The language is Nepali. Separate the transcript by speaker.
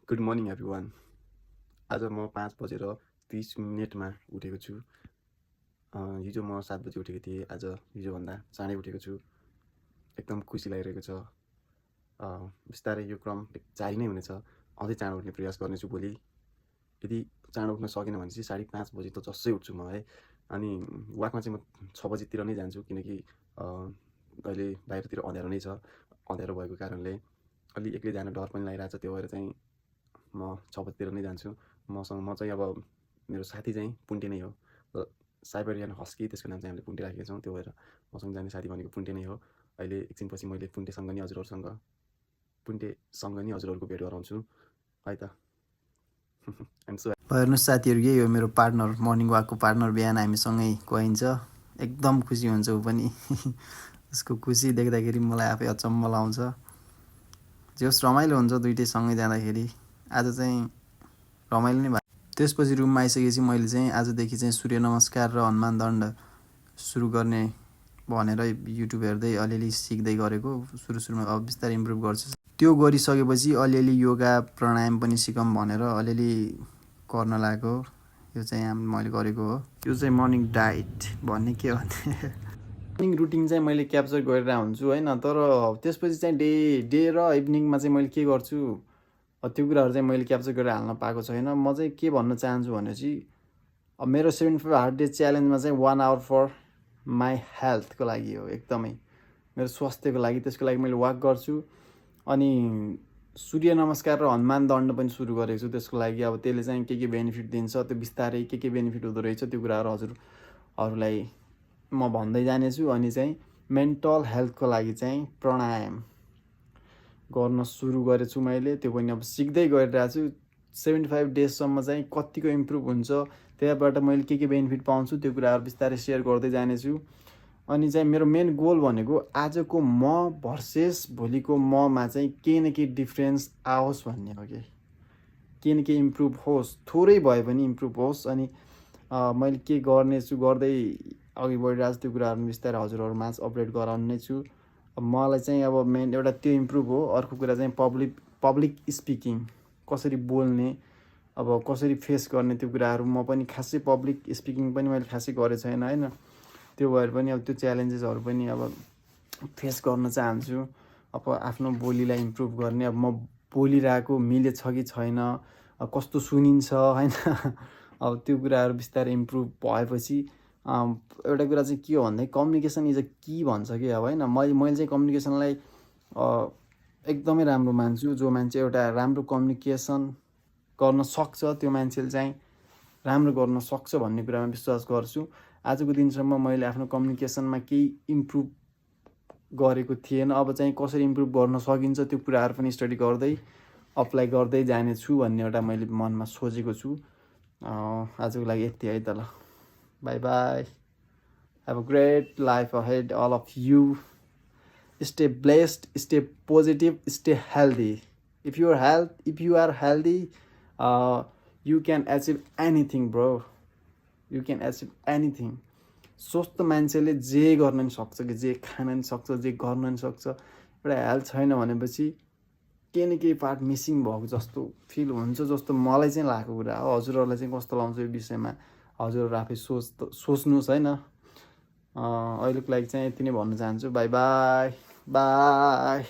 Speaker 1: Good morning everyone. आज म 5:30 उठेको छु। हिजो म 7 बजी उठेको थिएँ। आज हिजोभन्दा चाँडै उठेको छु। एकदम खुसी लागिरहेको छ। बिस्तारै यो क्रम जारी नै हुनेछ। अझै चाँडो उठ्ने प्रयास गर्नेछु भोलि। यदि चाँडो उठ्न सकेन भने चाहिँ 5:30 बजी त जसै उठ्छु म है। अनि वाकमा चाहिँ म 6 बजीतिर नै जान्छु, किनकि अहिले बाहिरतिर अँध्यारो नै छ। अँध्यारो भएको कारणले अलि एक्लै जान डर पनि लागिरहेको छ। त्यो भएर चाहिँ म 6 बजीतिर नै जान्छु। म चाहिँ अब मेरो साथी चाहिँ पुन्टे नै हो। साइबेरियन हस्की, त्यसको नाम चाहिँ हामीले पुन्टे राखेका छौँ। त्यो भएर मसँग जाने साथी भनेको पुन्टे नै हो। अहिले एकछिनपछि मैले पुन्टेसँग नि हजुरहरूको भेट गराउँछु है त।
Speaker 2: हेर्नुहोस् साथीहरू, यही हो मेरो पार्टनर, मर्निङ वाकको पार्टनर। बिहान हामीसँगै गइन्छ, एकदम खुसी हुन्छ ऊ पनि। उसको खुसी देख्दाखेरि मलाई आफै अचम्म लाउँछ। जस रमाइलो हुन्छ दुइटै सँगै जाँदाखेरि। आज चाहिँ रमाइलो नै भयो। त्यसपछि रुममा आइसकेपछि मैले चाहिँ आजदेखि चाहिँ सूर्य नमस्कार र हनुमान दण्ड सुरु गर्ने भनेर युट्युब हेर्दै अलिअलि सिक्दै गरेको। सुरुमा अब बिस्तारै इम्प्रुभ गर्छु। त्यो गरिसकेपछि अलिअलि योगा प्राणायाम पनि सिकौँ भनेर अलिअलि गर्न लागेको। यो चाहिँ मैले गरेको हो। यो चाहिँ मर्निङ डाइट भन्ने के भन्ने
Speaker 1: मर्निङ रुटिन चाहिँ मैले क्याप्चर गरेर हुन्छु होइन। तर त्यसपछि चाहिँ डे र इभिनिङमा चाहिँ मैले के गर्छु, त्यो कुराहरू चाहिँ मैले क्याप्चर गरेर हाल्न पाएको छैन। म चाहिँ के भन्न चाहन्छु भनेपछि, अब मेरो 75 हार्ड डे च्यालेन्जमा चाहिँ 1 आवर फर माई हेल्थको लागि हो, एकदमै मेरो स्वास्थ्यको लागि। त्यसको लागि मैले वाक गर्छु। अनि सूर्य नमस्कार र हनुमान दण्ड पनि सुरु गरेको छु। त्यसको लागि अब त्यसले चाहिँ के बेनिफिट दिन्छ, त्यो बिस्तारै के बेनिफिट हुँदो रहेछ, त्यो कुराहरू हजुरहरूलाई म भन्दै जानेछु। अनि चाहिँ मेन्टल हेल्थको लागि चाहिँ प्राणायाम गर्न सुरु गरेछु मैले। त्यो पनि अब सिक्दै गरिरहेको छु। 75 डेजसम्म चाहिँ कतिको इम्प्रुभ हुन्छ, त्यहाँबाट मैले के बेनिफिट पाउँछु, त्यो कुराहरू बिस्तारै सेयर गर्दै जानेछु। अनि चाहिँ मेरो मेन गोल भनेको आजको म भर्सेस भोलिको ममा चाहिँ केही न केही डिफ्रेन्स आओस् भन्ने हो। केही न केही इम्प्रुभ होस्, थोरै भए पनि इम्प्रुभ होस्। अनि मैले के गर्नेछु गर्दै अघि बढिरहेको छु। त्यो कुराहरू बिस्तारै हजुरहरूमा अपडेट गराउने नै छु। मलाई चाहिँ अब मेन एउटा त्यो इम्प्रुभ हो। अर्को कुरा चाहिँ पब्लिक स्पिकिङ, कसरी बोल्ने, अब कसरी फेस गर्ने, त्यो कुराहरू म पनि खासै पब्लिक स्पिकिङ पनि मैले खासै गरेको छैन होइन। त्यो भएर पनि अब त्यो च्यालेन्जेसहरू पनि अब फेस गर्न चाहन्छु। अब आफ्नो बोलीलाई इम्प्रुभ गर्ने, अब म बोलिरहेको मिलेछ कि छैन, कस्तो सुनिन्छ होइन। अब त्यो कुराहरू बिस्तारै इम्प्रुभ भएपछि एउटा कुरा चाहिँ के हो भन्दा कम्युनिकेसन इज अ की भन्छ कि अब होइन। मैले चाहिँ कम्युनिकेसनलाई एकदमै राम्रो मान्छु। जो मान्छे एउटा राम्रो कम्युनिकेसन गर्न सक्छ, त्यो मान्छेले चाहिँ राम्रो गर्न सक्छ भन्ने कुरामा विश्वास गर्छु। आजको दिनसम्म मैले आफ्नो कम्युनिकेसनमा केही इम्प्रुभ गरेको थिएन। अब चाहिँ कसरी इम्प्रुभ गर्न सकिन्छ, त्यो कुराहरू पनि स्टडी गर्दै अप्लाई गर्दै जानेछु भन्ने एउटा मैले मनमा सोचेको छु। आजको लागि यति है त ल। Bye bye. Have a great life ahead all of you. Stay blessed, stay positive, stay healthy. If you are healthy, you can achieve anything bro. You can achieve anything. स्वस्थ मान्छेले जे गर्न नि सक्छ कि, जे खान नि सक्छ, जे गर्न नि सक्छ। एउटा हेल्थ छैन भनेपछि केही न केही पार्ट मिसिङ भएको जस्तो फिल हुन्छ, जस्तो मलाई चाहिँ लागेको कुरा हो। हजुरहरूलाई चाहिँ कस्तो लाउँछ यो विषयमा हजुरहरू आफै सोच्नुहोस् होइन। अहिलेको लागि चाहिँ यति नै भन्न चाहन्छु। By by by.